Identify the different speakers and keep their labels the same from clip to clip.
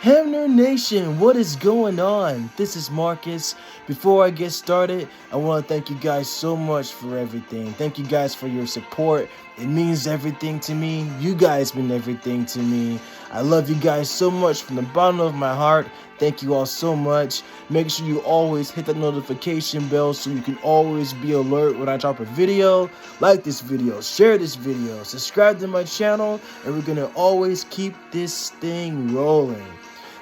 Speaker 1: Hamner Nation, what is going on? This is Marcus. Before I get started, I want to thank you guys so much for everything. Thank you guys for your support. It means everything to me. You guys mean everything to me. I love you guys so much from the bottom of my heart. Thank you all so much. Make sure you always hit that notification bell so you can always be alert when I drop a video. Like this video, share this video, subscribe to my channel, and we're going to always keep this thing rolling.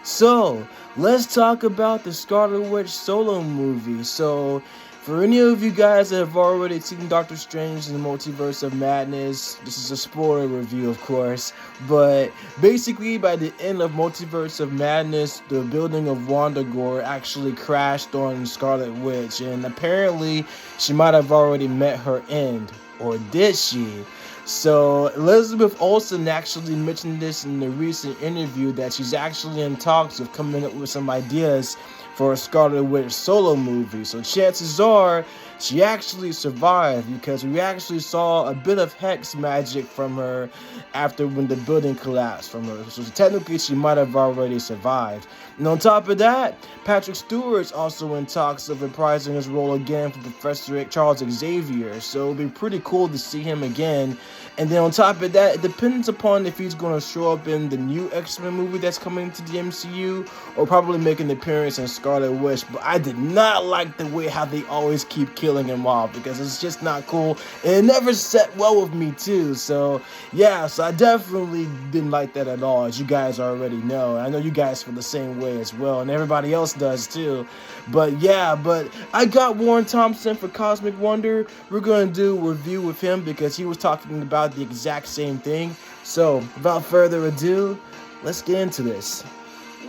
Speaker 1: So, let's talk about the Scarlet Witch solo movie. So, for any of you guys that have already seen Doctor Strange in the Multiverse of Madness, this is a spoiler review, of course, but basically by the end of Multiverse of Madness, the building of Wundagore actually crashed on Scarlet Witch, and apparently she might have already met her end, or did she? So, Elizabeth Olsen actually mentioned this in a recent interview that she's actually in talks of coming up with some ideas for a Scarlet Witch solo movie. So chances are she actually survived, because we actually saw a bit of hex magic from her after when the building collapsed from her. So technically she might have already survived. And on top of that, Patrick Stewart's also in talks of reprising his role again for Professor Xavier. So it'll be pretty cool to see him again. And then on top of that, it depends upon if he's going to show up in the new XMen movie that's coming to the MCU, or probably make an appearance in Scarlet Witch. But I did not like the way how they always keep killing him off, because it's just not cool. And it never set well with me too. So yeah, so I definitely didn't like that at all, as you guys already know. I know you guys feel the same way as well, and everybody else does too. But yeah, but I got Warren Thompson for Cosmic Wonder. We're going to do a review with him because he was talking about the exact same thing. So without further ado, let's get into this.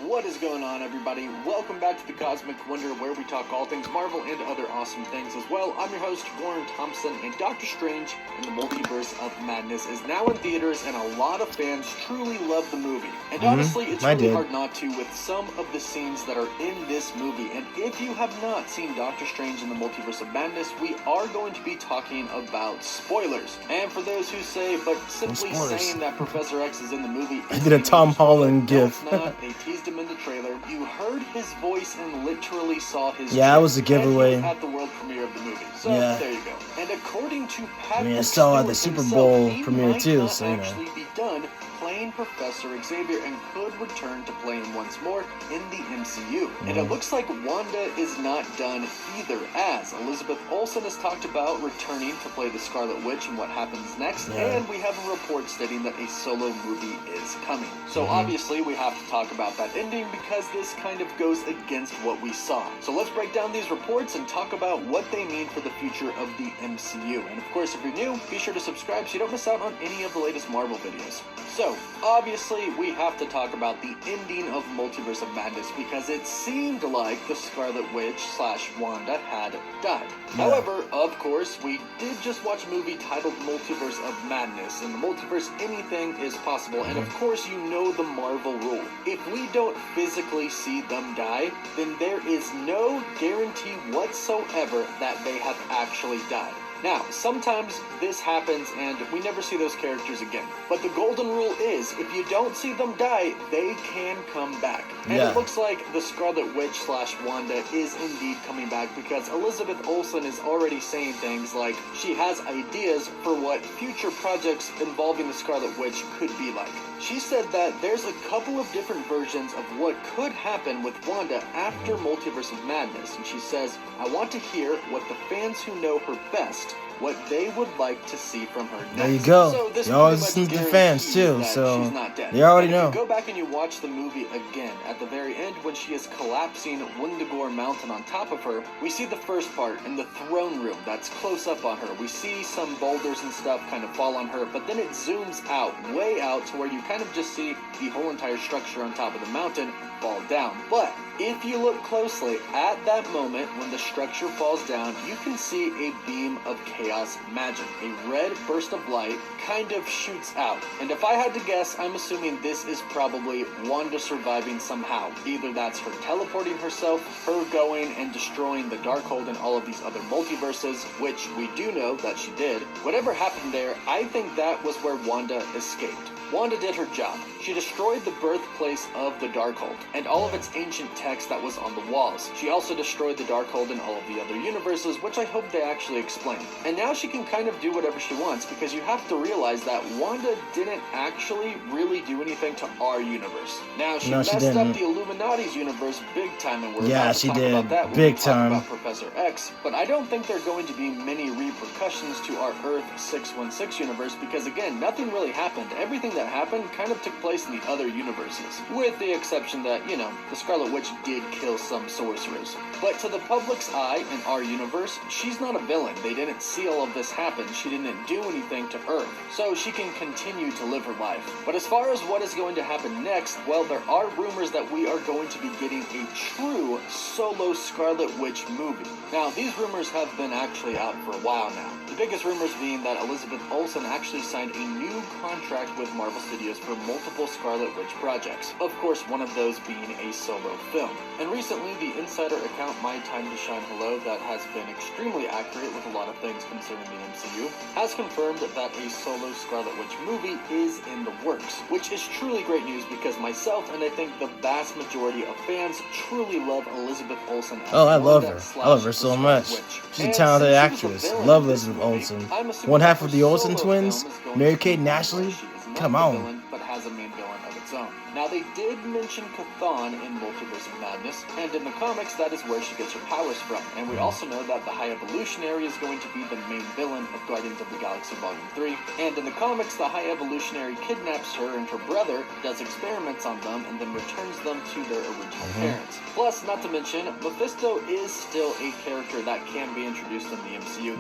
Speaker 2: What is going on, everybody? Welcome back to the Cosmic Wonder, where we talk all things Marvel and other awesome things as well. I'm your host, Warren Thompson, and Doctor Strange in the Multiverse of Madness is now in theaters, and a lot of fans truly love the movie. And honestly, it's really hard not to with some of the scenes that are in this movie. And if you have not seen Doctor Strange in the Multiverse of Madness, we are going to be talking about spoilers. And for those who say, but simply saying that Professor X is in the movie,
Speaker 1: I did a Tom Holland gif.
Speaker 2: No, they teased him in the trailer. You heard his voice and literally saw his
Speaker 1: that was a giveaway
Speaker 2: at the world premiere of the movie. So there you go. And according to Patrick
Speaker 1: I saw the Super Bowl premiere too,
Speaker 2: so you know, actually be done playing Professor Xavier and could return to play him once more in the MCU. And it looks like Wanda is not done either, as Elizabeth Olsen has talked about returning to play the Scarlet Witch and what happens next, and we have a report stating that a solo movie is coming. So obviously we have to talk about that ending, because this kind of goes against what we saw. So let's break down these reports and talk about what they mean for the future of the MCU. And of course, if you're new, be sure to subscribe so you don't miss out on any of the latest Marvel videos. So, obviously, we have to talk about the ending of Multiverse of Madness, because it seemed like the Scarlet Witch / Wanda had died. However, of course, we did just watch a movie titled Multiverse of Madness. In the multiverse, anything is possible, and of course, you know the Marvel rule. If we don't physically see them die, then there is no guarantee whatsoever that they have actually died. Now, sometimes this happens and we never see those characters again. But the golden rule is, if you don't see them die, they can come back. And it looks like the Scarlet Witch / Wanda is indeed coming back, because Elizabeth Olsen is already saying things like she has ideas for what future projects involving the Scarlet Witch could be like. She said that there's a couple of different versions of what could happen with Wanda after Multiverse of Madness, and she says, I want to hear what the fans who know her best, what they would like to see from her next.
Speaker 1: There you go.
Speaker 2: So this
Speaker 1: you always listen to the fans too, so they already know.
Speaker 2: If you go back and you watch the movie again, at the very end when she is collapsing Wundagore Mountain on top of her, we see the first part in the throne room that's close up on her. We see some boulders and stuff kind of fall on her, but then it zooms out, way out, to where you kind of just see the whole entire structure on top of the mountain fall down. But if you look closely, at that moment when the structure falls down, you can see a beam of chaos magic. A red burst of light kind of shoots out. And if I had to guess, I'm assuming this is probably Wanda surviving somehow. Either that's her teleporting herself, her going and destroying the Darkhold and all of these other multiverses, which we do know that she did. Whatever happened there, I think that was where Wanda escaped. Wanda did her job. She destroyed the birthplace of the Darkhold and all of its ancient text that was on the walls. She also destroyed the Darkhold in all of the other universes, which I hope they actually explain. And now she can kind of do whatever she wants, because you have to realize that Wanda didn't actually really do anything to our universe. Now, she messed up the Illuminati's universe big time, and we're about to talk about that when we talk about Professor X, but I don't think there are going to be many repercussions to our Earth 616 universe, because again, nothing really happened. Everything that happened kind of took place in the other universes, with the exception that, you know, the Scarlet Witch did kill some sorcerers. But to the public's eye, in our universe, she's not a villain. They didn't see all of this happen. She didn't do anything to Earth, so she can continue to live her life. But as far as what is going to happen next, well, there are rumors that we are going to be getting a true solo Scarlet Witch movie. Now, these rumors have been actually out for a while now. The biggest rumors being that Elizabeth Olsen actually signed a new contract with Marvel Studios for multiple Scarlet Witch projects. Of course, one of those being a solo film. And recently, the insider account My Time to Shine Hello, that has been extremely accurate with a lot of things concerning the MCU, has confirmed that a solo Scarlet Witch movie is in the works, which is truly great news, because myself and I think the vast majority of fans truly love Elizabeth Olsen as
Speaker 1: I love her. I love her so much. She's a talented actress. Love Elizabeth Olsen. One half of the Olsen twins, Mary-Kate and Ashley. Come on.
Speaker 2: But has a main villain of its own. Now, they did mention Chthon in Multiverse of Madness, and in the comics, that is where she gets her powers from. And we also know that the High Evolutionary is going to be the main villain of Guardians of the Galaxy Volume 3. And in the comics, the High Evolutionary kidnaps her and her brother, does experiments on them, and then returns them to their original parents. Plus, not to mention, Mephisto is still a character that can be introduced in the MCU.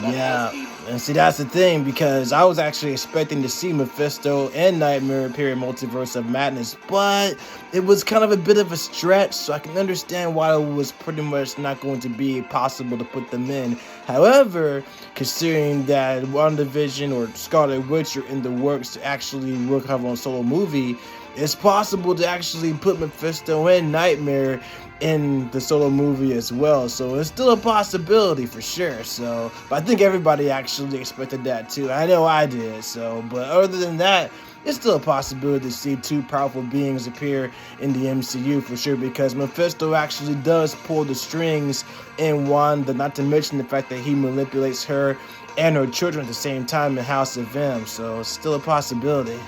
Speaker 1: And see, that's the thing, because I was actually expecting to see Mephisto and Nightmare appear in Multiverse of Madness, but it was kind of a bit of a stretch, so I can understand why it was pretty much not going to be possible to put them in. However, considering that WandaVision or Scarlet Witch are in the works to actually work on a solo movie, it's possible to actually put Mephisto and Nightmare in the solo movie as well, so it's still a possibility for sure. So, but I think everybody actually expected that too. I know I did. So, but other than that, it's still a possibility to see two powerful beings appear in the MCU for sure, because Mephisto actually does pull the strings in Wanda, not to mention the fact that he manipulates her and her children at the same time in House of M, so it's still a possibility.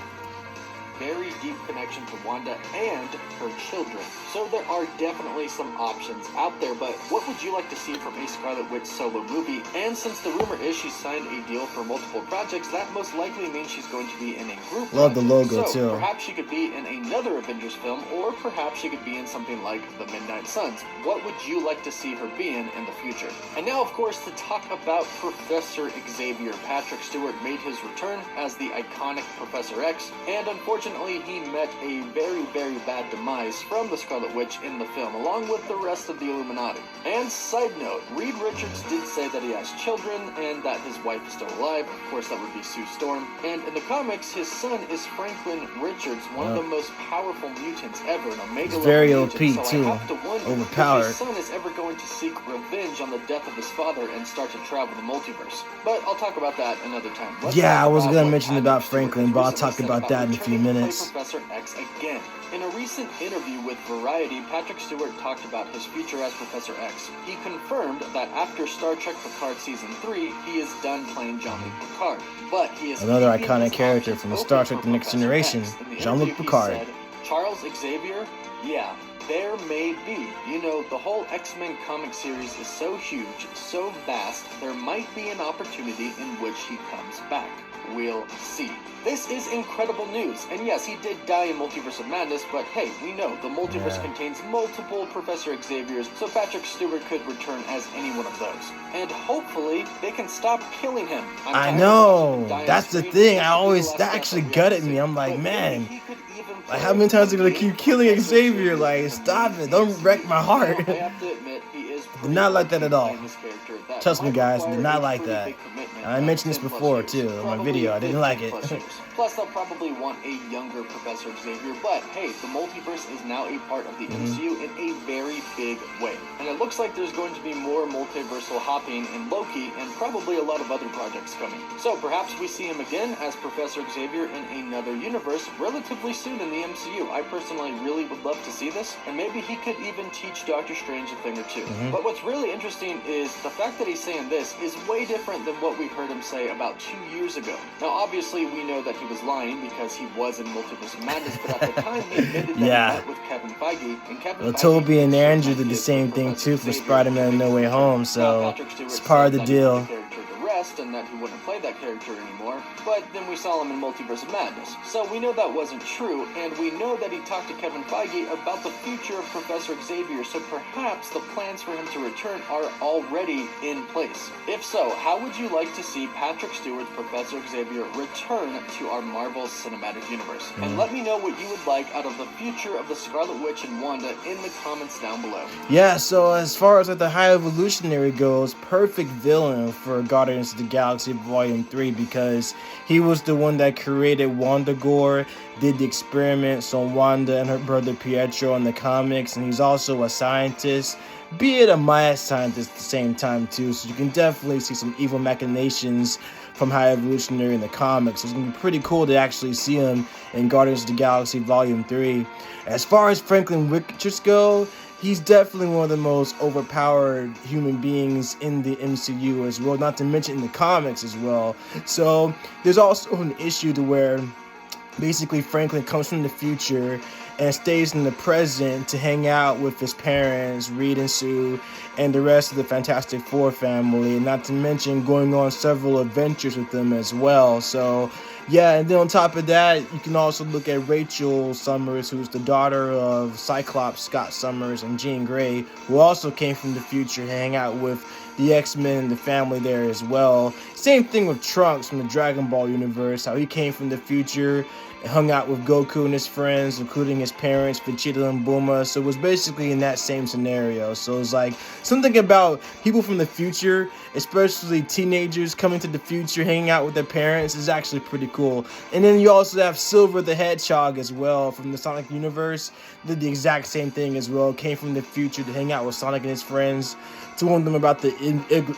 Speaker 2: Very deep connection to Wanda and her children. So there are definitely some options out there, but what would you like to see from a Scarlet Witch solo movie? And since the rumor is she signed a deal for multiple projects, that most likely means she's going to be in a group
Speaker 1: Love
Speaker 2: project.
Speaker 1: The logo
Speaker 2: so
Speaker 1: too.
Speaker 2: Perhaps she could be in another Avengers film, or perhaps she could be in something like The Midnight Suns. What would you like to see her be in the future? And now, of course, to talk about Professor Xavier, Patrick Stewart made his return as the iconic Professor X, and unfortunately he met a very, very bad demise from the Scarlet Witch in the film, along with the rest of the Illuminati. And side note, Reed Richards did say that he has children and that his wife is still alive. Of course, that would be Sue Storm. And in the comics, his son is Franklin Richards, one of the most powerful mutants ever, an Omega level
Speaker 1: very
Speaker 2: mutant.
Speaker 1: OP
Speaker 2: so
Speaker 1: too.
Speaker 2: I have to wonder
Speaker 1: Overpowered.
Speaker 2: if his son is ever going to seek revenge on the death of his father and start to travel the multiverse. But I'll talk about that another time.
Speaker 1: Yeah, I was going to mention about Franklin, but I'll talk about that in a few minutes.
Speaker 2: Professor X again. In a recent interview with Variety, Patrick Stewart talked about his future as Professor X. He confirmed that after Star Trek Picard Season 3, he is done playing Jean-Luc Picard. But he is
Speaker 1: another iconic character from the Star Trek The Next Generation, Jean-Luc Picard.
Speaker 2: Said, Charles Xavier? Yeah, there may be. You know, the whole X-Men comic series is so huge, so vast, there might be an opportunity in which he comes back. We'll see. This is incredible news, and yes, he did die in Multiverse of Madness, but hey, we know the multiverse contains multiple Professor Xaviers, so Patrick Stewart could return as any one of those. And hopefully, they can stop killing him.
Speaker 1: I know, that's the thing, that actually gutted me. I'm like, man, like how many times are they gonna keep killing Xavier? Like, stop it, don't wreck my heart.
Speaker 2: I have to admit, he is
Speaker 1: Did not like that at all. Trust me guys, did not like that I mentioned this before too in my video. I didn't like it.
Speaker 2: Plus, they'll probably want a younger Professor Xavier, but hey, the multiverse is now a part of the MCU in a very big way. And it looks like there's going to be more multiversal hopping in Loki and probably a lot of other projects coming. So perhaps we see him again as Professor Xavier in another universe relatively soon in the MCU. I personally really would love to see this, and maybe he could even teach Doctor Strange a thing or two. But what's really interesting is the fact that he's saying this is way different than what we heard him say about 2 years ago. Now, obviously, we know that he was lying because he was in Multiverse of Madness, but at the time he admitted that he met with Kevin Feige, and Kevin Feige
Speaker 1: Toby and Andrew did the same thing too for Spider-Man No Way Home, so it's part of the deal.
Speaker 2: And that he wouldn't play that character anymore, but then we saw him in Multiverse of Madness. So we know that wasn't true, and we know that he talked to Kevin Feige about the future of Professor Xavier, so perhaps the plans for him to return are already in place. If so, how would you like to see Patrick Stewart's Professor Xavier return to our Marvel Cinematic Universe? And let me know what you would like out of the future of the Scarlet Witch and Wanda in the comments down below.
Speaker 1: Yeah, so as far as the High Evolutionary goes, perfect villain for Guardians of the Galaxy Volume 3 because he was the one that created Wundagore, did the experiments on Wanda and her brother Pietro in the comics, and he's also a scientist, be it a mad scientist at the same time too, so you can definitely see some evil machinations from High Evolutionary in the comics. So it's going to be pretty cool to actually see him in Guardians of the Galaxy Volume 3. As far as Franklin Richards go, he's definitely one of the most overpowered human beings in the MCU as well, not to mention in the comics as well. So there's also an issue to where basically Franklin comes from the future and stays in the present to hang out with his parents, Reed and Sue, and the rest of the Fantastic Four family, and not to mention going on several adventures with them as well. So yeah, and then on top of that, you can also look at Rachel Summers, who's the daughter of Cyclops, Scott Summers, and Jean Grey, who also came from the future to hang out with the X-Men and the family there as well. Same thing with Trunks from the Dragon Ball universe, how he came from the future and hung out with Goku and his friends, including his parents, Vegeta and Bulma. So it was basically in that same scenario. So it's like something about people from the future, especially teenagers coming to the future, hanging out with their parents, is actually pretty cool. And then you also have Silver the Hedgehog as well from the Sonic universe. Did the exact same thing as well. Came from the future to hang out with Sonic and his friends, to warn them about the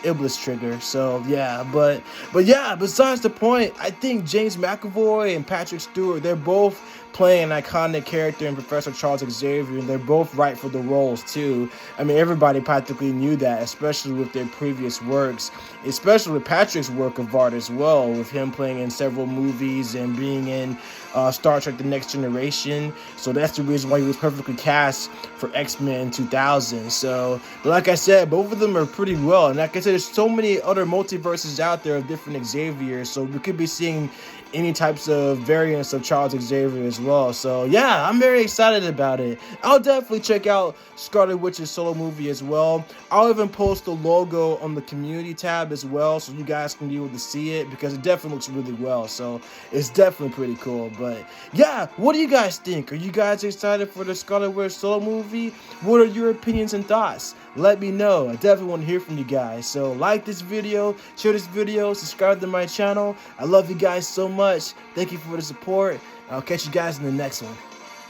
Speaker 1: Iblis trigger. So yeah, but yeah, besides the point, I think James McAvoy and Patrick Stewart, they're both playing an iconic character in Professor Charles Xavier, and they're both right for the roles too. I mean, everybody practically knew that, especially with their previous works, especially with Patrick's work of art as well, with him playing in several movies and being in Star Trek The Next Generation. So that's the reason why he was perfectly cast for X-Men 2000. So, but like I said, both of them are pretty well. And like I said, there's so many other multiverses out there of different Xaviers. So we could be seeing any types of variants of Charles Xavier as well. So yeah, I'm very excited about it. I'll definitely check out Scarlet Witch's solo movie as well. I'll even post the logo on the community tab as well, so you guys can be able to see it, because it definitely looks really well. So it's definitely pretty cool. But yeah, what do you guys think? Are you guys excited for the Scarlet Witch solo movie? What are your opinions and thoughts? Let me know. I definitely want to hear from you guys. So like this video, share this video, subscribe to my channel. I love you guys so much. Thank you for the support. I'll catch you guys in the next one.